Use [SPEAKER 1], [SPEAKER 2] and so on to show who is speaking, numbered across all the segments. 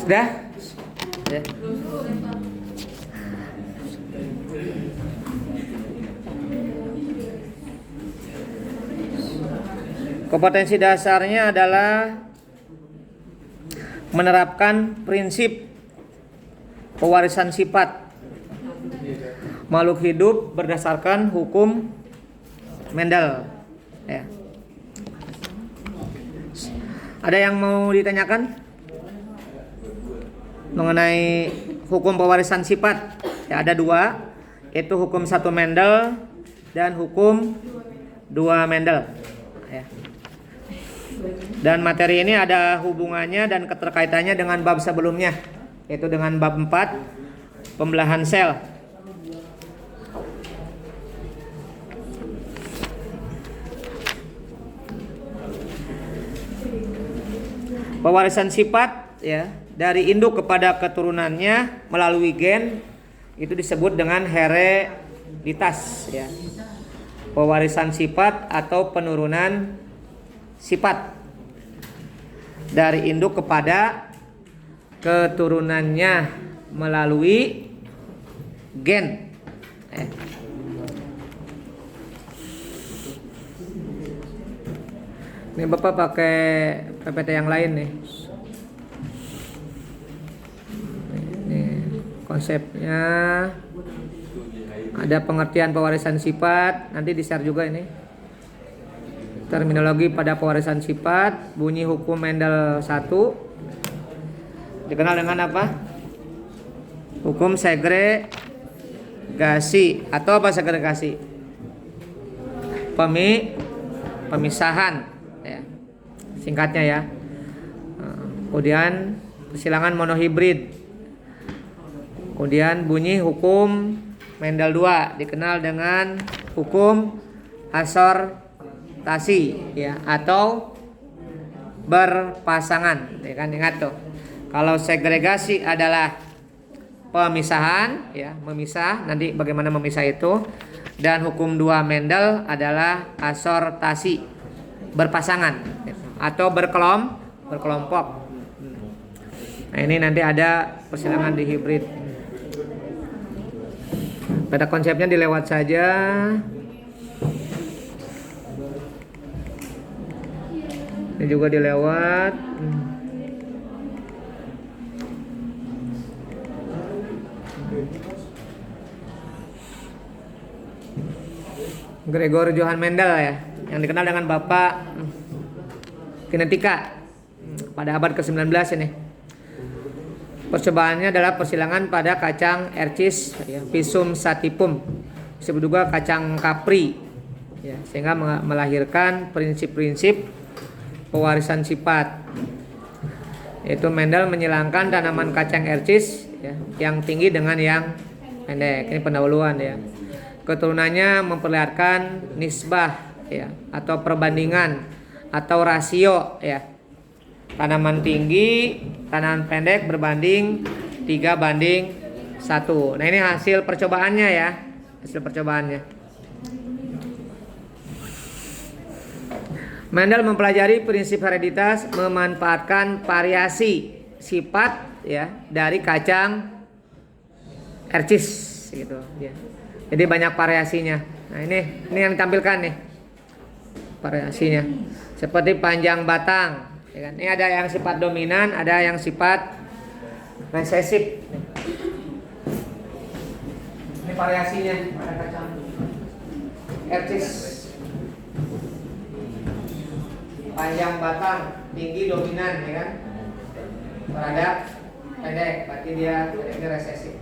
[SPEAKER 1] Sudah? Ya. Kompetensi dasarnya adalah menerapkan prinsip pewarisan sifat makhluk hidup berdasarkan hukum Mendel. Ya. Ada yang mau ditanyakan mengenai hukum pewarisan sifat? Ya, ada dua, yaitu hukum 1 Mendel dan hukum 2 Mendel. Ya. Dan materi ini ada hubungannya dan keterkaitannya dengan bab sebelumnya, yaitu dengan bab 4 pembelahan sel. Pewarisan sifat ya dari induk kepada keturunannya melalui gen itu disebut dengan hereditas ya. Pewarisan sifat atau penurunan sifat dari induk kepada keturunannya melalui gen. Ini Bapak pakai PPT yang lain nih. Ini konsepnya ada pengertian pewarisan sifat, nanti di-share juga ini. Terminologi pada pewarisan sifat, bunyi hukum Mendel 1 dikenal dengan apa? Hukum segregasi. Atau apa segregasi? Pemisahan ya. Singkatnya ya. Kemudian persilangan monohibrid. Kemudian bunyi hukum Mendel 2 dikenal dengan hukum asortasi ya, atau berpasangan ya kan. Ingat tuh, kalau segregasi adalah pemisahan ya, memisah, nanti bagaimana memisah itu. Dan hukum 2 Mendel adalah asortasi, berpasangan atau berkelompok. Nah, ini nanti ada persilangan di hibrid. Pada konsepnya dilewat saja. Ini juga dilewat. Gregor Johann Mendel ya, yang dikenal dengan Bapak Kinetika pada abad ke-19 ini. Percobaannya adalah persilangan pada kacang Ercis ya, Pisum sativum, disebut juga kacang kapri ya, sehingga melahirkan prinsip-prinsip pewarisan sifat. Yaitu Mendel menyilangkan tanaman kacang Ercis ya, yang tinggi dengan yang pendek. Ini pendahuluan ya. Keturunannya memperlihatkan nisbah ya, atau perbandingan atau rasio ya. Tanaman tinggi, tanaman pendek berbanding 3:1. Nah, ini hasil percobaannya ya. Hasil percobaannya. Mendel mempelajari prinsip hereditas, memanfaatkan variasi sifat ya dari kacang Ercis gitu ya. Jadi banyak variasinya. Nah, ini yang ditampilkan nih. Variasinya. Seperti panjang batang, ya kan? Ini ada yang sifat dominan, ada yang sifat resesif. Ini variasinya pada kacang Ercis. Panjang batang, tinggi dominan, ya kan? Terhadap pendek, berarti dia ini resesif.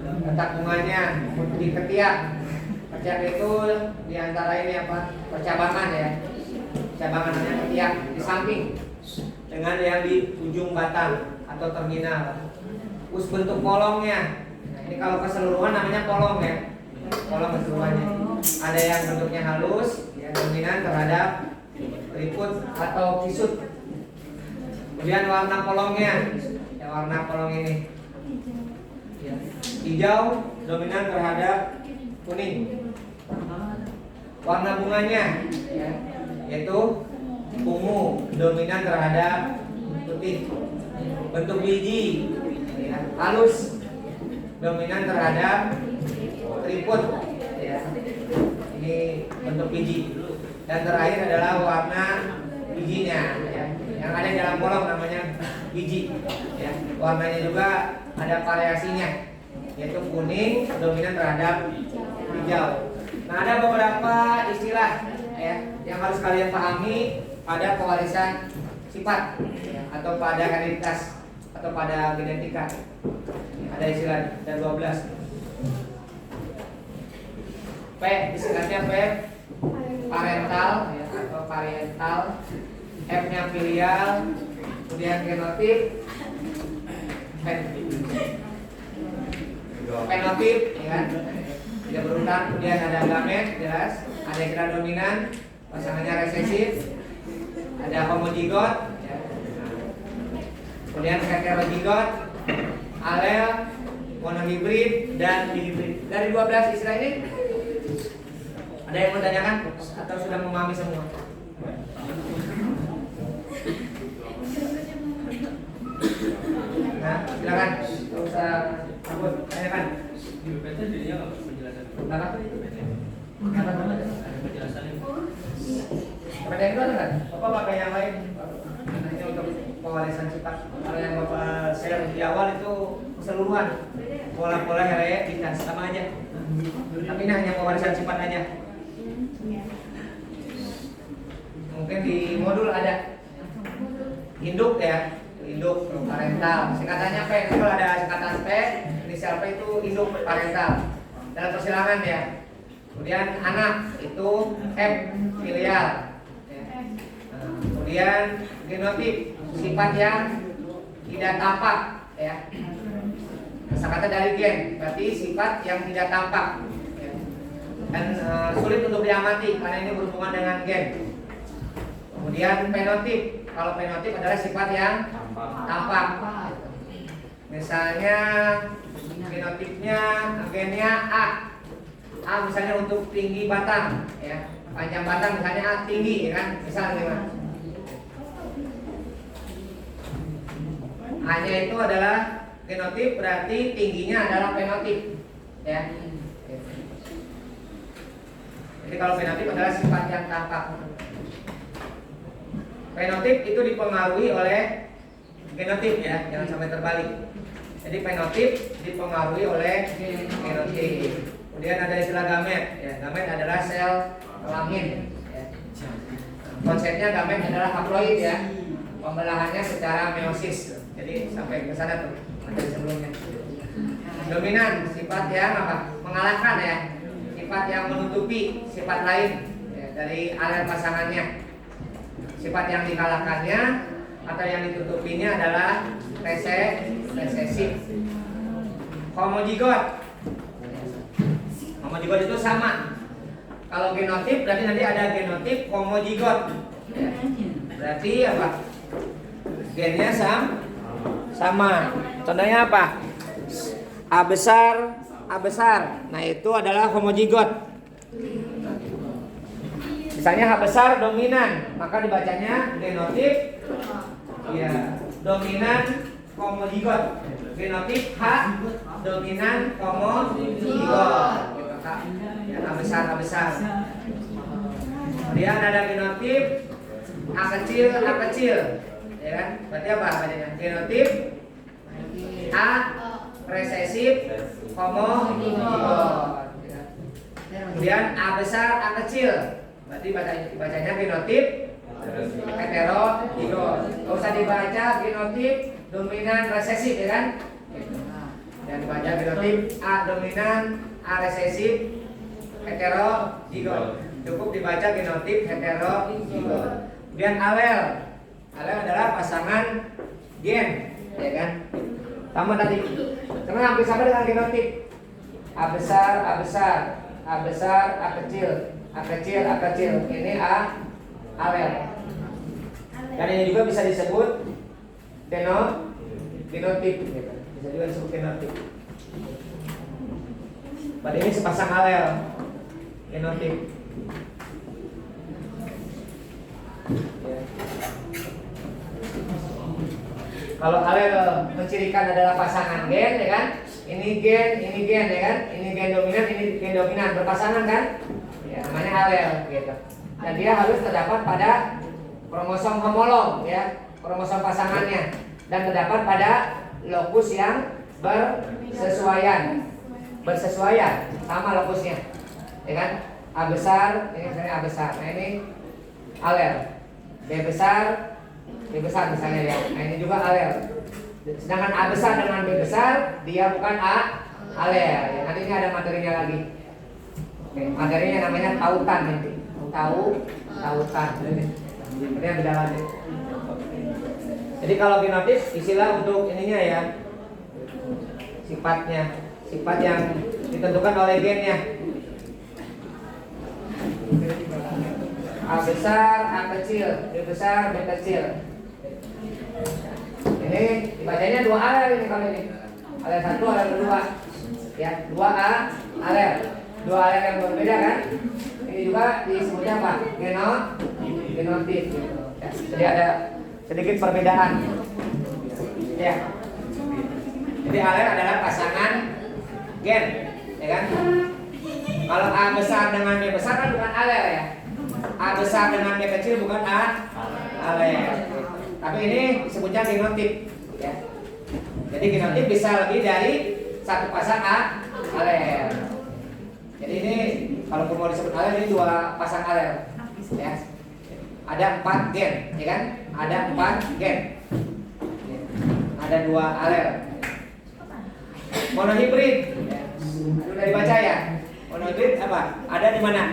[SPEAKER 1] Letak bunganya di ketiak. Ketiak itu diantara ini apa? Percabangan ya. Percabangan namanya ketiak di samping dengan yang di ujung batang atau terminal. Terus bentuk polongnya. Nah, ini kalau keseluruhan namanya polong ya. Polong keseluruhannya. Ada yang bentuknya halus, yang dominan terhadap riput atau kisut. Kemudian warna polongnya, ya warna polong ini. Ya. Hijau dominan terhadap kuning. Warna bunganya ya, yaitu ungu dominan terhadap putih. bentuk biji, ya, halus, dominan terhadap tripod, ya. Ini bentuk biji. Dan terakhir adalah warna bijinya, ya. Yang ada di dalam kolom namanya biji, ya. Warnanya juga ada variasinya, yaitu kuning dominan terhadap hijau. Nah, ada beberapa istilah, ya, yang harus kalian pahami pada pewarisan sifat, ya, atau pada hereditas atau pada genetika. Ada istilah, ada 12. P, istilahnya P parental, ya, atau parental. F-nya filial, kemudian genotip, fenotip, ya kan? Tidak berurutan. Kemudian ada gamet, jelas. Ada yang kira dominan, pasangannya resesif. Ada homozigot, ya. Kemudian heterozigot, alel, monohibrid, dan dihibrid. Dari 12 istilah ini, ada yang mau tanyakan atau sudah memahami semua? Nah, silakan. Tidak usah takut, tanyakan. Kenapa? Pertanyaan itu ada kan? Bapak pakai yang lain. Ini untuk pewarisan sifat. Kalau yang Bapak share di awal itu keseluruhan. Pola-pola hereditas sama aja. Tapi ini hanya pewarisan sifat aja. Mungkin di modul ada induk, ya, induk parental. Singkatannya P. Kalau ada singkatan P, inisial P itu induk parental. Dalam persilangan, ya. Kemudian anak itu F filial. Ya. Kemudian genotip sifat yang tidak tampak, ya. Kata dari gen berarti sifat yang tidak tampak, ya. Dan sulit untuk diamati karena ini berhubungan dengan gen. Kemudian fenotip, kalau fenotip adalah sifat yang tampak. Misalnya genotipnya gennya A misalnya untuk tinggi batang, ya, panjang batang misalnya A tinggi, ya kan, misalnya gimana? A-nya itu adalah genotip, berarti tingginya adalah fenotip, ya. Jadi kalau fenotip adalah sifat yang tampak. Fenotip itu dipengaruhi oleh genotip, ya, jangan sampai terbalik. Jadi fenotip dipengaruhi oleh genotip. Kemudian ada istilah gamet, ya. Gamet adalah sel kelamin, ya. Konsepnya gamet adalah haploid, ya. Pembelahannya secara meiosis. Jadi sampai ke sana tuh materi sebelumnya. Dominan sifat yang apa? Mengalahkan, ya. Sifat yang menutupi sifat lain, ya, dari alel pasangannya. Sifat yang dikalahkannya atau yang ditutupinya adalah resesif. Homozigot. Homozigot itu sama. Kalau genotip berarti nanti ada genotip homozigot, ya. Berarti apa? Gennya sama. Contohnya apa? A besar. Nah, itu adalah homozigot. Misalnya H besar dominan, maka dibacanya genotip, ya, dominan homozigot. Genotip H dominan homozigot. Gitu, H. Ya, A besar. Kemudian ada genotip A kecil, ya kan? Berarti apa bacanya? Genotip A resesif homozigot. Kemudian A besar A kecil. Berarti bacanya genotip heterozigot. Gak usah dibaca genotip dominan resesif, ya kan? Dan dibaca genotip A dominan A resesif heterozigot. Cukup dibaca genotip heterozigot. Kemudian alel adalah pasangan gen, ya kan? Sama tadi. Karena hampir sama dengan genotip. A besar, A kecil. A kecil, ini A alel. Dan ini juga bisa disebut genotip, gitu. Bisa juga disebut genotip. Pada ini sepasang alel, genotip. Ya. Kalau alel mencirikan adalah pasangan gen, ya kan? Ini gen, ya kan? Ini gen dominan, ini gen dominan berpasangan kan? Ya, namanya alel gitu. Dan dia harus terdapat pada kromosom homolog ya, kromosom pasangannya, dan terdapat pada lokus yang bersesuaian sama lokusnya, ya kan? A besar, ini misalnya A besar. Nah ini alel. B besar misalnya ya. Nah ini juga alel. Sedangkan A besar dengan B besar dia bukan alel. Ya, nanti ini ada materinya lagi. Oke, materinya namanya tautan nanti. Tautan. Ini yang beda lagi. Jadi kalau genotip istilah untuk ininya ya, sifat yang ditentukan oleh gennya. A besar, A kecil, B besar, B kecil. Ini dibacanya 2 alel ini kalau ini. Alel 1, alel 2. Ya, 2A alel. 2 alel yang berbeda kan? Ini juga disebutnya apa? Genotip. Ya, jadi ada sedikit perbedaan. Ya. Jadi alel adalah pasangan gen, ya kan? Kalau A besar dengan B besar kan bukan alel ya. A besar dengan B kecil bukan alel. Tapi ini disebutnya genotip ya. Jadi genotip bisa lebih dari satu pasang alel. Jadi ini kalau mau disebut alel ini 2 pasang alel ya. Ada 4 gen, ya kan? Ada 4 gen. Ada 2 alel. Monohibrid. Sudah dibaca ya? Monohibrid apa? Ada di mana?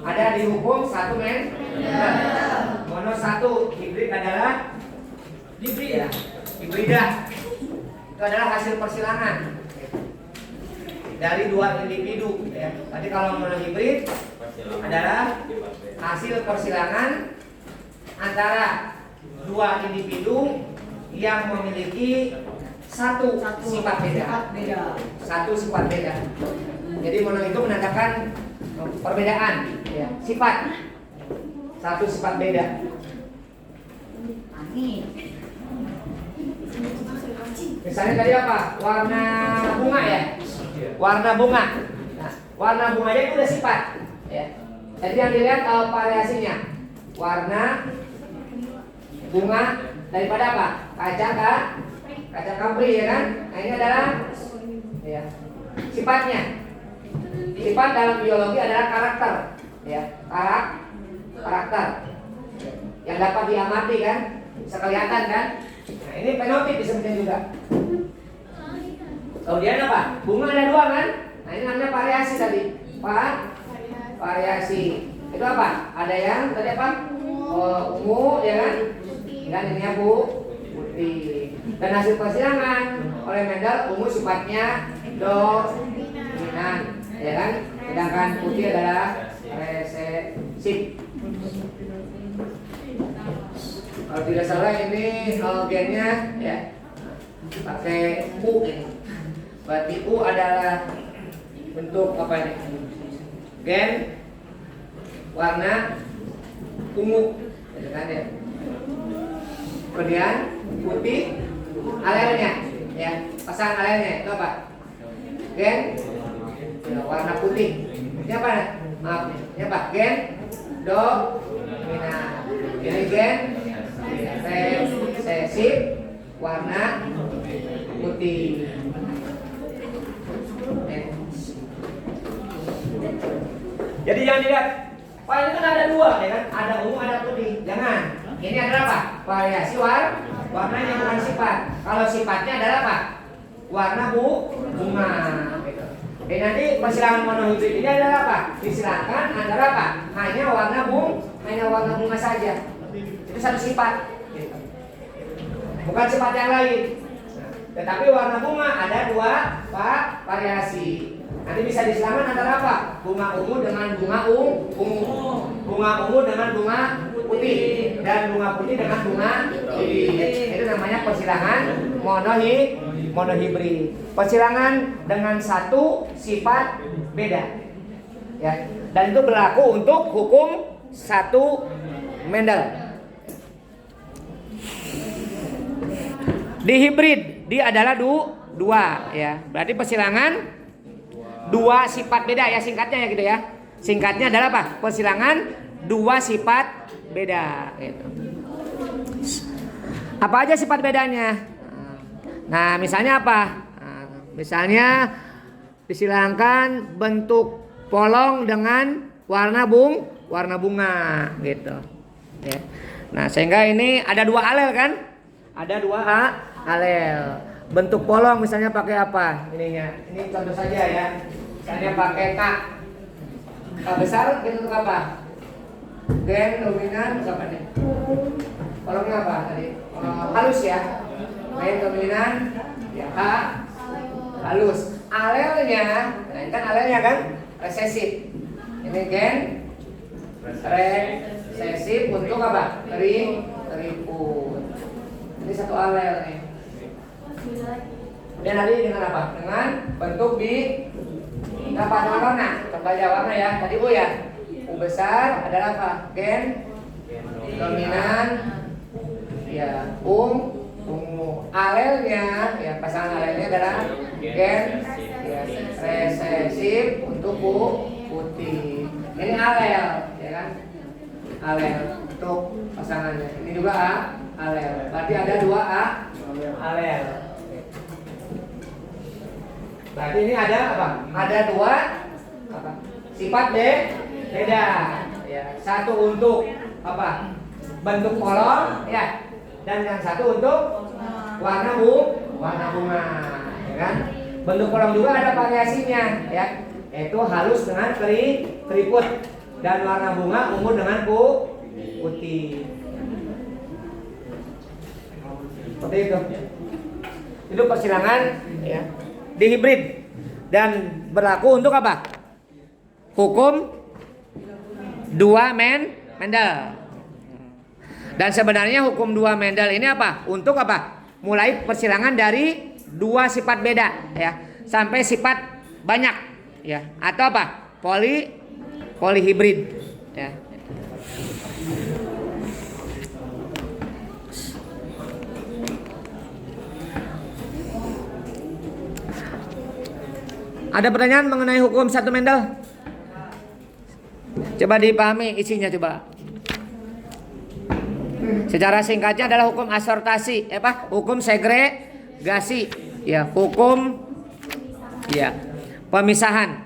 [SPEAKER 1] Ada di hukum 1 men. Mono 1, hibrid adalah hibridah. Itu adalah hasil persilangan dari 2 individu ya. Tadi kalau monohibrid adalah hasil persilangan antara 2 individu yang memiliki satu sifat beda. Satu sifat beda. Jadi mono itu menandakan perbedaan ya, sifat. Satu sifat beda. Misalnya tadi apa? Warna bunga ya. Warna bunga. Nah, warna bunganya itu udah sifat ya. Jadi yang dilihat variasinya. Warna bunga daripada apa? Kaca kapri ya kan? Nah ini adalah ya, sifatnya. Sifat dalam biologi adalah karakter ya, karakter yang dapat diamati kan, bisa kelihatan kan. Nah ini fenotip disebutnya juga. Kemudian apa? Bunga ada 2 kan? Nah ini namanya variasi tadi. Variasi itu apa? Ada yang tadi apa? Ungu ya kan? Dan ini putih. Dan hasil persilangan oleh Mendel, ungu sifatnya dominan, ya kan? Sedangkan putih adalah resesif. Kalau tidak salah ini gennya ya pakai U ini. Berarti U adalah bentuk apa ini? Gen warna ungu, gitu kan ya? Kemudian putih alelnya, ya pasang alelnya itu apa? Gen ya, warna putih. Ini apa? Maaf, ini apa? Gen dominan. Ini gen resesif warna putih. Jadi jangan dilihat, Pak ini kan ada 2 ya kan? Ada ungu, ada putih. Jangan. Ini adalah apa? Variasi warnanya bukan sifat. Kalau sifatnya adalah apa? Warna bunga. Gitu. Nanti persilangan monohibrid ini adalah apa? Disilangkan antara apa? Hanya warna bunga saja. Itu satu sifat. Gitu. Bukan sifat yang lain. Tetapi warna bunga ada 2 variasi. Nanti bisa disilangkan antara apa? Bunga ungu dengan bunga ungu. Bunga ungu dengan bunga putih. Dan bunga putih dengan bunga putih. Itu namanya persilangan monohibrid. Persilangan dengan satu sifat beda. Ya. Dan itu berlaku untuk hukum 1 Mendel. Dihibrid, di adalah dua ya. Berarti persilangan dua sifat beda ya, singkatnya ya gitu ya. Singkatnya adalah apa? Persilangan dua sifat beda gitu. Apa aja sifat bedanya? Nah, misalnya apa? Misalnya disilangkan bentuk polong dengan warna bunga gitu. Ya. Nah, sehingga ini ada dua alel kan? Ada dua alel. Bentuk polong misalnya pakai apa? Ininya. Ini contoh saja ya. Misalnya pakai K. K besar itu untuk apa? Gen dominan apa nih? Polongnya apa tadi? Halus ya. Gen dominan ya K halus. Alelnya, nah ini kan alelnya kan resesif. Ini gen resesif untuk apa? Keriput. Ini satu alel nih. Kemudian tadi dengan apa? Dengan bentuk apa dengan warna? Coba aja warna ya. Tadi U ya. U besar adalah apa? Gen dominan ya ungu. Alelnya ya, pasangan alelnya adalah gen ya, resesif untuk putih. Ini alel ya kan? Alel untuk pasangannya. Ini juga alel. Berarti ada dua alel. Berarti ini ada apa? Ada dua apa? Sifat beda. Ya, satu untuk apa? Bentuk polong ya. Dan yang satu untuk warna bunga, ya kan? Bentuk polong juga ada variasinya ya. Yaitu halus dengan keriput dan warna bunga ungu dengan putih. Seperti itu. Itu persilangan ya. Dihibrid dan berlaku untuk apa? Hukum dua Mendel. Dan sebenarnya hukum dua Mendel ini apa? Untuk apa? Mulai persilangan dari dua sifat beda ya sampai sifat banyak ya atau apa? Polihibrid ya. Ada pertanyaan mengenai hukum satu Mendel? Coba dipahami isinya coba. Secara singkatnya adalah hukum asortasi, hukum segregasi, ya, hukum ya pemisahan.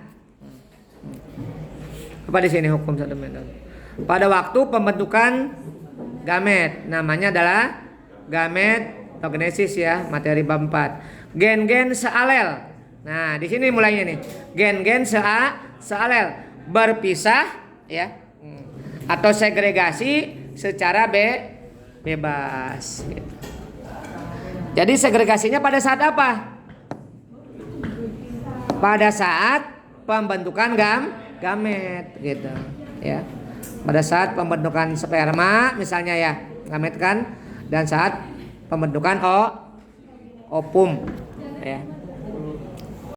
[SPEAKER 1] Apa di sini hukum satu Mendel? Pada waktu pembentukan gamet, namanya adalah gametogenesis ya, materi bab 4. Gen-gen sealel. Nah, di sini mulainya nih. Gen-gen sealel berpisah ya atau segregasi secara bebas gitu. Jadi segregasinya pada saat apa? Pada saat pembentukan gamet gitu ya. Pada saat pembentukan sperma misalnya ya, gamet kan, dan saat pembentukan ovum ya.